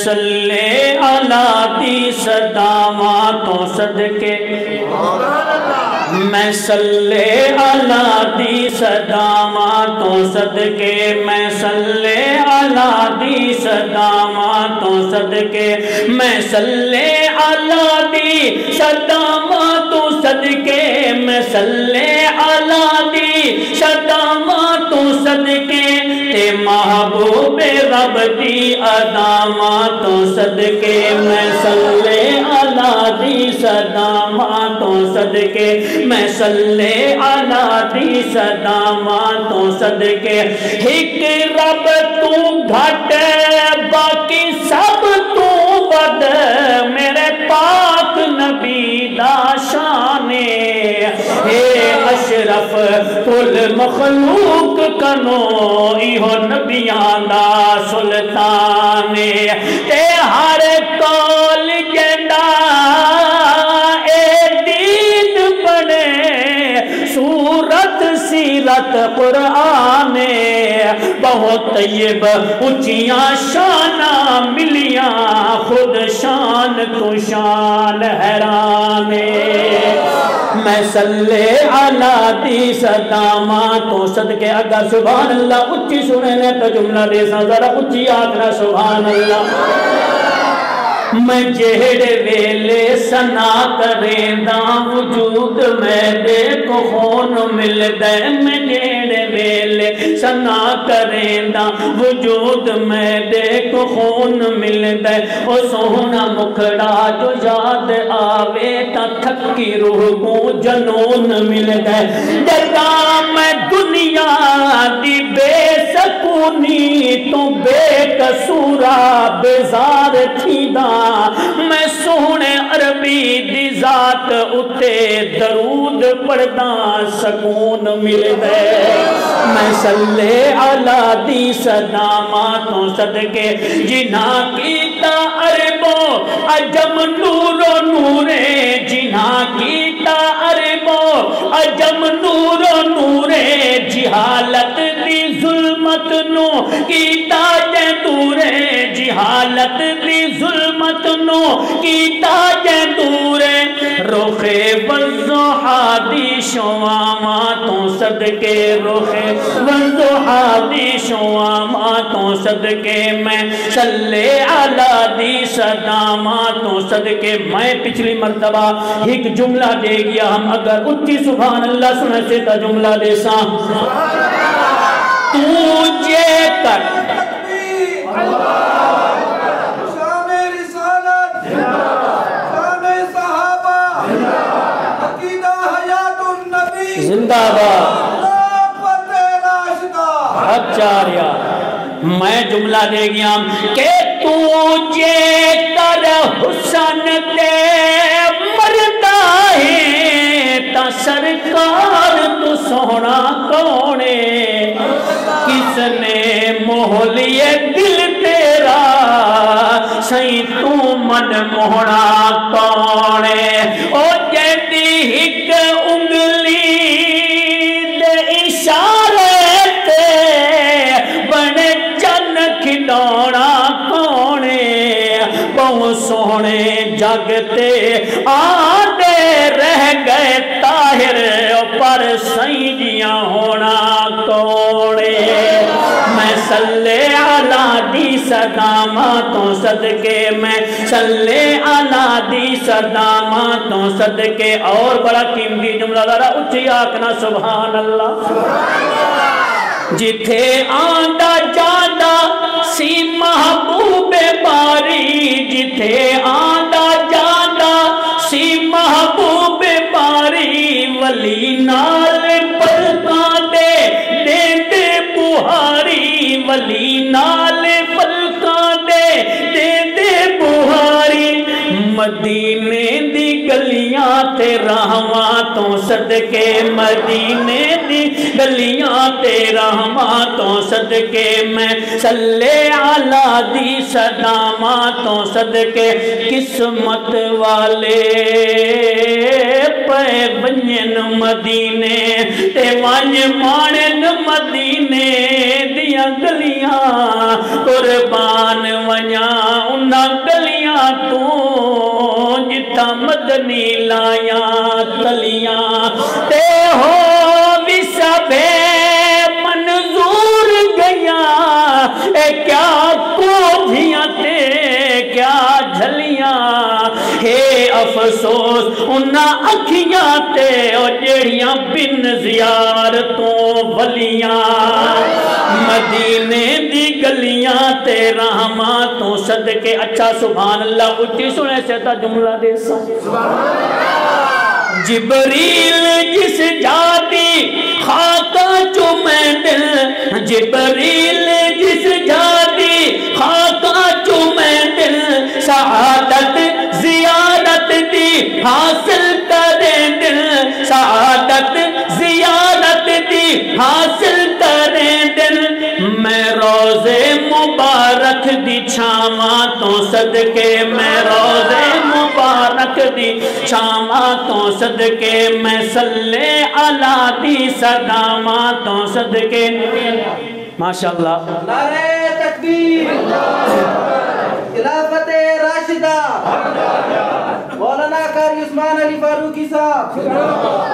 صلی علی دی صداواں تو صدقے میں صلی علی دی صداواں تو صدقے میں صلی علی دی صداواں تو صدقے میں صلی علی دی صداواں تو صدقے میں صلی علی دی صداواں تو صدقے تے محبوب رب دی اداماں تو صدقے میں صلی علی دی صداواں تو صدقے میں صلی علی دی صداواں تو صدقے ایک رب تو گھٹ باقی سب تو ود میرے پاک نبی دا شانے اے اشرف کل مخلوق کنو ایہو نبیاں دا سلطان تے ہر کول جندا اے دین بنے سورت سیرت قرآن بہت طیب اونچیاں شاناں ملیاں خود شان تو شان حیران میں صلی علی دی صداواں تو صدقے اگر سبحان اللہ اچھی سننے تو جملہ دے سا ذرا اچھی آکھنا سبحان اللہ میں جہڑے ویلے سنا کریں دا وجود میں دے کو خون مل دے میں جہڑے ویلے سنا کریں دا وجود میں دے کو خون مل دے او سونا مکھڑا جو یاد آوے تا تھکی روح کو جنون مل دے جتا میں دنیا دی بے سکونی تو بے قصورا بیزار تھی دا میں سونے عربی دی ذات اتے درود پڑھدا سکون مل دے میں صلی علی دی صداواں تو صدقے جنہاں کیتا عربو عجم نور و نورے جنہاں کیتا عربو عجم نور و نورے جہالت دی ظلمت نو کیتا جے دورے جہالت دی ظلمت نو کیتا جے دورے روخے والضحا دی شواواں تو صدقے روخے والضحا دی شواواں تو صدقے میں صلی علی دی صداواں تو صدقے میں پچھلی مرتبہ ایک جملہ دے گیا ہم اگر اچھی سبحان اللہ سنے سے تا جملہ دے ساں تجھے کر زندہ باد اچھاریا میں جملہ دے گیا کہ تجھے کر حسن تے مردہ ہے تا سرکار تو سونا کونے کس نے محلیے دل تیرا سہی تو من موہنا کونے او جیدی ہک انگلی دے اشارے تے بنے چن کھڈونا کونے بہو سونے جگتے آدھے رہ گئے طاہر پر سیدیاں ہونا کونے میں صلی علی دی صداواں تو صدقے میں صلی علی دی صداواں تو صدقے اور بڑا قیمتی جملہ ذرا اچھی آکھنا سبحان اللہ جتھے آندا جاندا سی محبوب باری جتھے آندا جاندا سی محبوب باری ولی نال پلکاں دے دے دے بہاری ولی نال پلکاں دے دے دے بہاری مدینے دی گلیاں تے راہواں تو صدقے مدینے دی گلیاں تے راہواں تو صدقے میں صلی علی دی صداواں تو صدقے قسمت والے پے ونجن مدینے تے ونج مانن مدینے دیاں گلیاں قربان ونجا انہاں مدنی لایا تلیاں تے ہو بھی سبے منظور گیا اے کیا کوجھیاں تے کیا جھلیاں ہے افسوس انہاں اکھیاں تے اور جڑیاں بن زیارتوں ولیاں مدینے دی گلیاں تے رحمتوں صدقے اچھا سبحان اللہ اچھی سنے سے تا جملہ دے سا جبریل جس جاتی خاکہ چومیں دل جبریل جس جاتی خاکہ چومیں دل سعادت زیادت دی حاصل کریں دل سعادت زیادت دی حاصل کریں دل میں روزے مبارک دی چھاواں تو صدقے میں روزے مبارک دی چھاواں تو صدقے میں صلی علی دی صداماں تو صدقے ماشاءاللہ نعرہ تکبیر خلافت راشدہ مولانا قاری عثمان علی فاروقی صاحب